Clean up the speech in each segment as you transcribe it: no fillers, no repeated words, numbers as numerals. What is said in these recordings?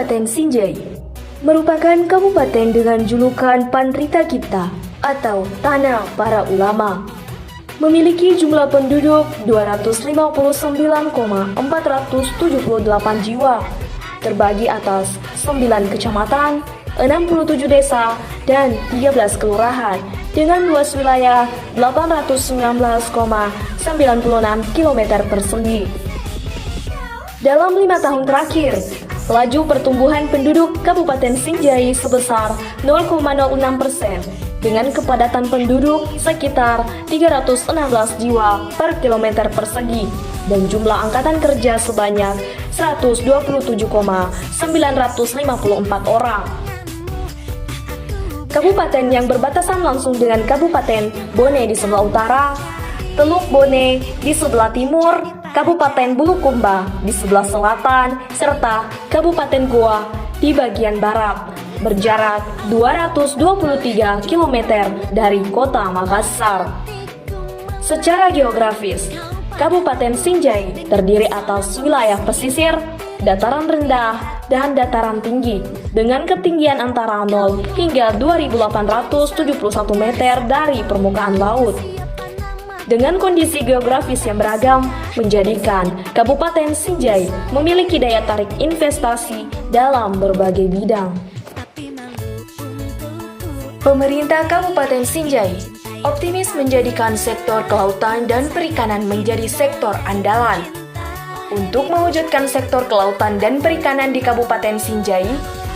Kabupaten Sinjai merupakan kabupaten dengan julukan Pandrita Cipta atau Tanah Para Ulama. Memiliki jumlah penduduk 259,478 jiwa, terbagi atas 9 kecamatan, 67 desa, dan 13 kelurahan dengan luas wilayah 819,96 km persegi. Dalam 5 tahun terakhir, laju pertumbuhan penduduk Kabupaten Sinjai sebesar 0,06% dengan kepadatan penduduk sekitar 316 jiwa per kilometer persegi dan jumlah angkatan kerja sebanyak 127,954 orang. Kabupaten yang berbatasan langsung dengan Kabupaten Bone di sebelah utara, Teluk Bone di sebelah timur, Kabupaten Bulukumba di sebelah selatan, serta Kabupaten Goa di bagian barat, berjarak 223 km dari kota Makassar. Secara geografis, Kabupaten Sinjai terdiri atas wilayah pesisir, dataran rendah, dan dataran tinggi dengan ketinggian antara 0 hingga 2.871 meter dari permukaan laut. Dengan kondisi geografis yang beragam, menjadikan Kabupaten Sinjai memiliki daya tarik investasi dalam berbagai bidang. Pemerintah Kabupaten Sinjai optimis menjadikan sektor kelautan dan perikanan menjadi sektor andalan. Untuk mewujudkan sektor kelautan dan perikanan di Kabupaten Sinjai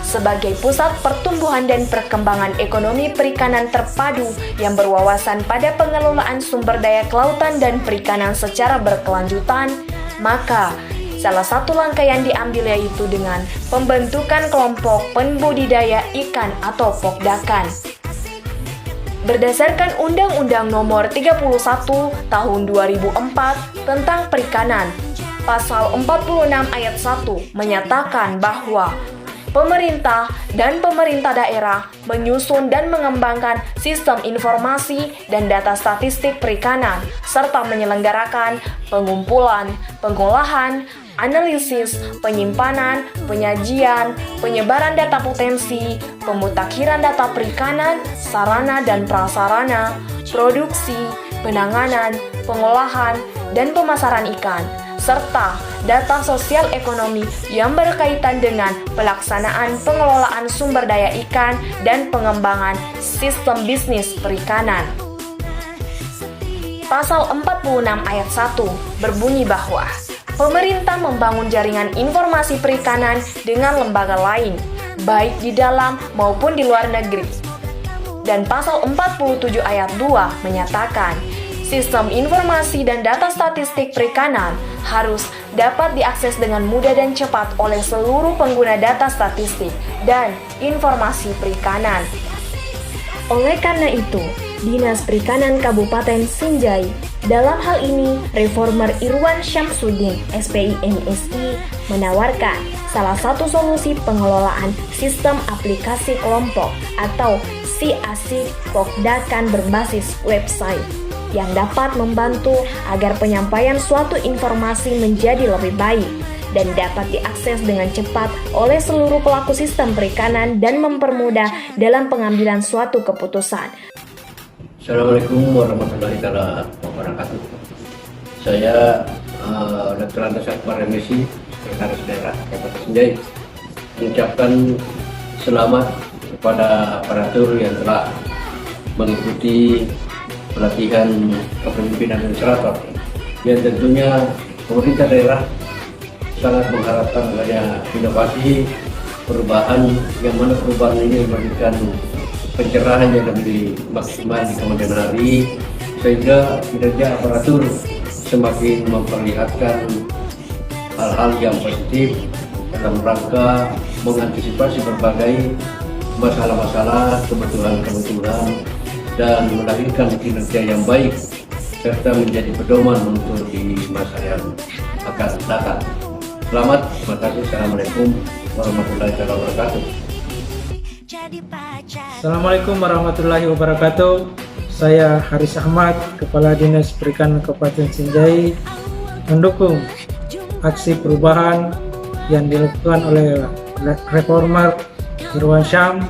sebagai pusat pertumbuhan dan perkembangan ekonomi perikanan terpadu yang berwawasan pada pengelolaan sumber daya kelautan dan perikanan secara berkelanjutan, maka salah satu langkah yang diambil yaitu dengan pembentukan kelompok pembudidaya ikan atau Pokdakan. Berdasarkan Undang-Undang Nomor 31 Tahun 2004 tentang Perikanan, Pasal 46 Ayat 1 menyatakan bahwa pemerintah dan pemerintah daerah menyusun dan mengembangkan sistem informasi dan data statistik perikanan, serta menyelenggarakan pengumpulan, pengolahan, analisis, penyimpanan, penyajian, penyebaran data potensi, pemutakhiran data perikanan, sarana dan prasarana, produksi, penanganan, pengolahan, dan pemasaran ikan, serta data sosial ekonomi yang berkaitan dengan pelaksanaan pengelolaan sumber daya ikan dan pengembangan sistem bisnis perikanan. Pasal 46 ayat 1 berbunyi bahwa pemerintah membangun jaringan informasi perikanan dengan lembaga lain, baik di dalam maupun di luar negeri. Dan pasal 47 ayat 2 menyatakan sistem informasi dan data statistik perikanan harus dapat diakses dengan mudah dan cepat oleh seluruh pengguna data statistik dan informasi perikanan. Oleh karena itu, Dinas Perikanan Kabupaten Sinjai, dalam hal ini Reformer Irwan Syamsuddin, SPI MSI, menawarkan salah satu solusi pengelolaan sistem aplikasi kelompok atau SIASIK Pokdakan berbasis website yang dapat membantu agar penyampaian suatu informasi menjadi lebih baik dan dapat diakses dengan cepat oleh seluruh pelaku sistem perikanan dan mempermudah dalam pengambilan suatu keputusan. Assalamualaikum warahmatullahi wabarakatuh. Saya Dr. Antas Akbar MSI, Sekretaris Daerah Kabupaten Sinjai, mengucapkan selamat kepada aparatur yang telah mengikuti pelatihan kepemimpinan administrator, yang tentunya pemerintah daerah sangat mengharapkan adanya inovasi perubahan, yang mana perubahan ini memberikan pencerahan yang lebih maksimal di kemudian hari, sehingga kinerja aparatur semakin memperlihatkan hal-hal yang positif dalam rangka mengantisipasi berbagai masalah-masalah, kebutuhan-kebutuhan, dan melahirkan kinerja yang baik serta menjadi pedoman untuk di masa yang akan datang. Selamat, terima kasih. Assalamualaikum warahmatullahi wabarakatuh. Assalamualaikum warahmatullahi wabarakatuh. Saya Haris Ahmad, Kepala Dinas Perikanan Kabupaten Sinjai, mendukung aksi perubahan yang dilakukan oleh Reformer Irwan Syam,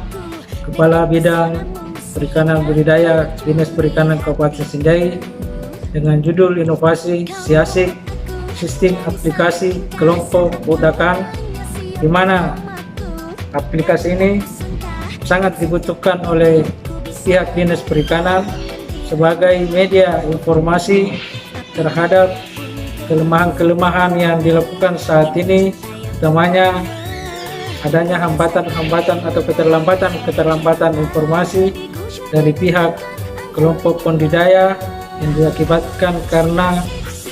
Kepala Bidang Perikanan Budidaya Dinas Perikanan Kabupaten Sinjai, dengan judul Inovasi SIASIK Sistem Aplikasi Kelompok Podakan, di mana aplikasi ini sangat dibutuhkan oleh pihak Dinas Perikanan sebagai media informasi terhadap kelemahan-kelemahan yang dilakukan saat ini, utamanya adanya hambatan-hambatan atau keterlambatan informasi dari pihak kelompok pembudidaya yang diakibatkan karena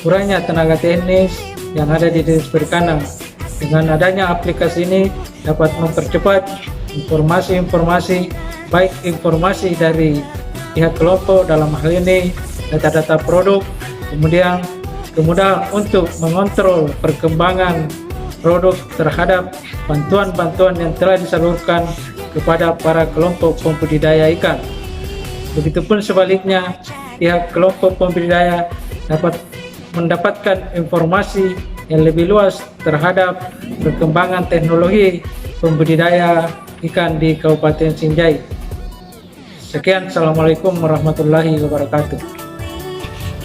kurangnya tenaga teknis yang ada di Dinas Perikanan. Dengan adanya aplikasi ini dapat mempercepat informasi-informasi, baik informasi dari pihak kelompok dalam hal ini data-data produk, kemudian kemudahan untuk mengontrol perkembangan produk terhadap bantuan-bantuan yang telah disalurkan kepada para kelompok pembudidaya ikan. Begitupun sebaliknya, pihak kelompok pembudidaya dapat mendapatkan informasi yang lebih luas terhadap perkembangan teknologi pembudidaya ikan di Kabupaten Sinjai. Sekian, Assalamualaikum warahmatullahi wabarakatuh.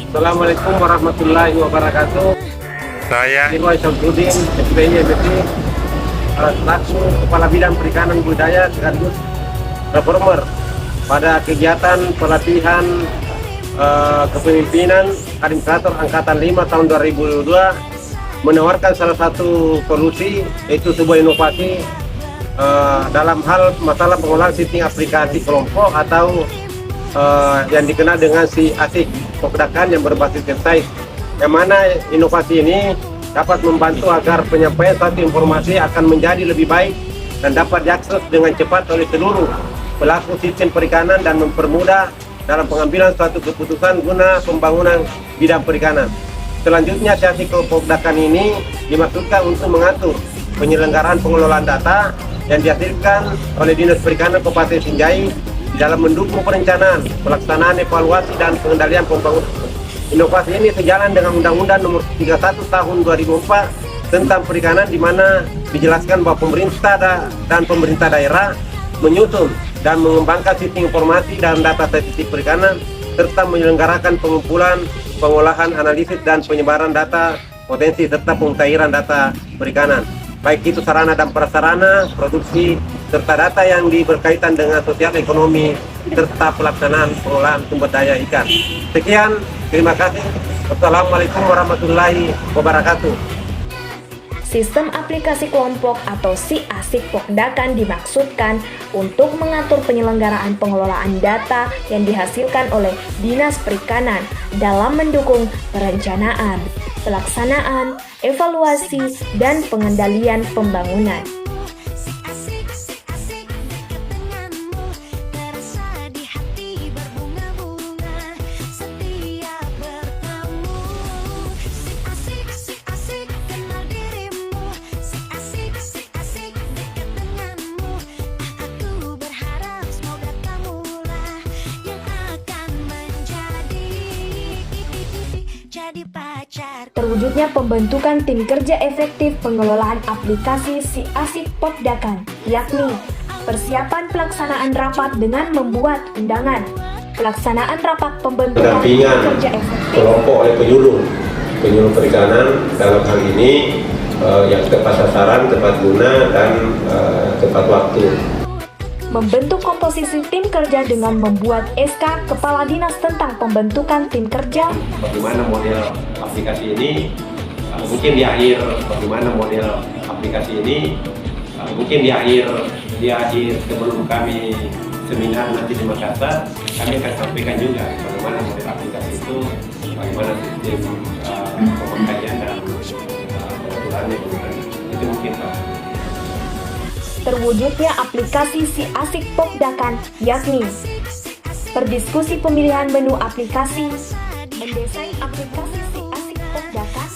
Assalamualaikum warahmatullahi wabarakatuh. Saya Irwan Syamsuddin, SPI MSc, langsung Kepala Bidang Perikanan Budidaya sekaligus Reformer pada kegiatan pelatihan kepemimpinan Administrator Angkatan 5 tahun 2002 menawarkan salah satu solusi, yaitu sebuah inovasi dalam hal masalah pengolahan sistem aplikasi kelompok atau yang dikenal dengan SIASIK Pokdakan yang berbasis website, yang mana inovasi ini dapat membantu agar penyampaian suatu informasi akan menjadi lebih baik dan dapat diakses dengan cepat oleh seluruh pelaku sistem perikanan dan mempermudah dalam pengambilan suatu keputusan guna pembangunan bidang perikanan. Selanjutnya, SIASIK Pokdakan ini dimaksudkan untuk mengatur penyelenggaraan pengelolaan data yang dihasilkan oleh Dinas Perikanan Kabupaten Sinjai dalam mendukung perencanaan, pelaksanaan, evaluasi, dan pengendalian pembangunan. Inovasi ini sejalan dengan Undang-Undang Nomor 31 Tahun 2004 tentang perikanan, di mana dijelaskan bahwa pemerintah dan pemerintah daerah menyusun dan mengembangkan sistem informasi dan data statistik perikanan serta menyelenggarakan pengumpulan, pengolahan, analisis, dan penyebaran data potensi serta pemutahiran data perikanan, baik itu sarana dan prasarana produksi serta data yang berkaitan dengan sosial ekonomi serta pelaksanaan pengolahan sumber daya ikan. Sekian, terima kasih. Wassalamualaikum warahmatullahi wabarakatuh. Sistem aplikasi kelompok atau SIASIK Pokdakan dimaksudkan untuk mengatur penyelenggaraan pengelolaan data yang dihasilkan oleh Dinas Perikanan dalam mendukung perencanaan, pelaksanaan, evaluasi, dan pengendalian pembangunan. Terwujudnya pembentukan tim kerja efektif pengelolaan aplikasi SIASIK Pokdakan, yakni persiapan pelaksanaan rapat dengan membuat undangan, pelaksanaan rapat pembentukan tim pendampingan kerja efektif kelompok oleh penyuluh perikanan dalam hal ini yang tepat sasaran, tepat guna, dan tepat waktu. membentuk komposisi tim kerja dengan membuat SK Kepala Dinas tentang pembentukan tim kerja, Bagaimana model aplikasi ini mungkin di akhir, bagaimana model aplikasi ini mungkin di akhir sebelum kami seminar nanti di Makassar, kami akan sampaikan juga bagaimana model aplikasi itu, bagaimana sistem pemakaian dan pengaturannya, itu mungkin Pak. terwujudnya aplikasi SIASIK Pokdakan, yakni berdiskusi pemilihan menu aplikasi, mendesain aplikasi SIASIK Pokdakan,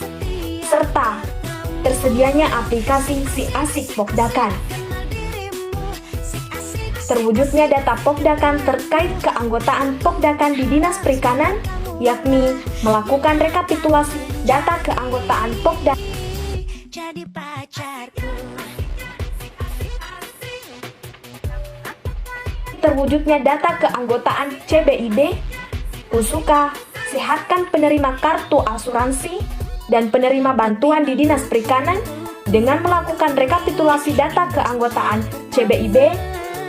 serta tersedianya aplikasi SIASIK Pokdakan. Terwujudnya data Pokdakan terkait keanggotaan Pokdakan di Dinas Perikanan, yakni melakukan rekapitulasi data keanggotaan Pokdakan. Jadi pacarku. terwujudnya data keanggotaan CBIB, Kusuka, sehatkan penerima kartu asuransi dan penerima bantuan di Dinas Perikanan dengan melakukan rekapitulasi data keanggotaan CBIB,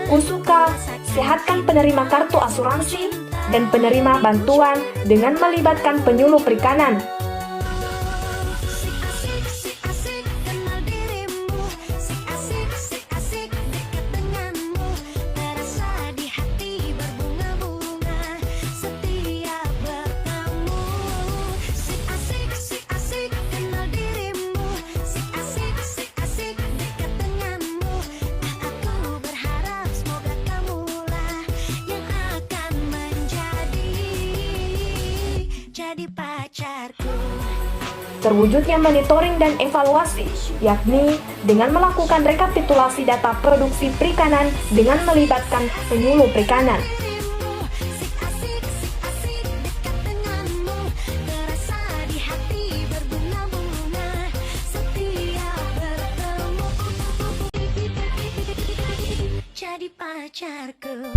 Kusuka, sehatkan penerima kartu asuransi dan penerima bantuan dengan melibatkan penyuluh perikanan. Jadi pacarku. Terwujudnya monitoring dan evaluasi, yakni dengan melakukan rekapitulasi data produksi perikanan dengan melibatkan penyuluh perikanan. Jadi pacarku.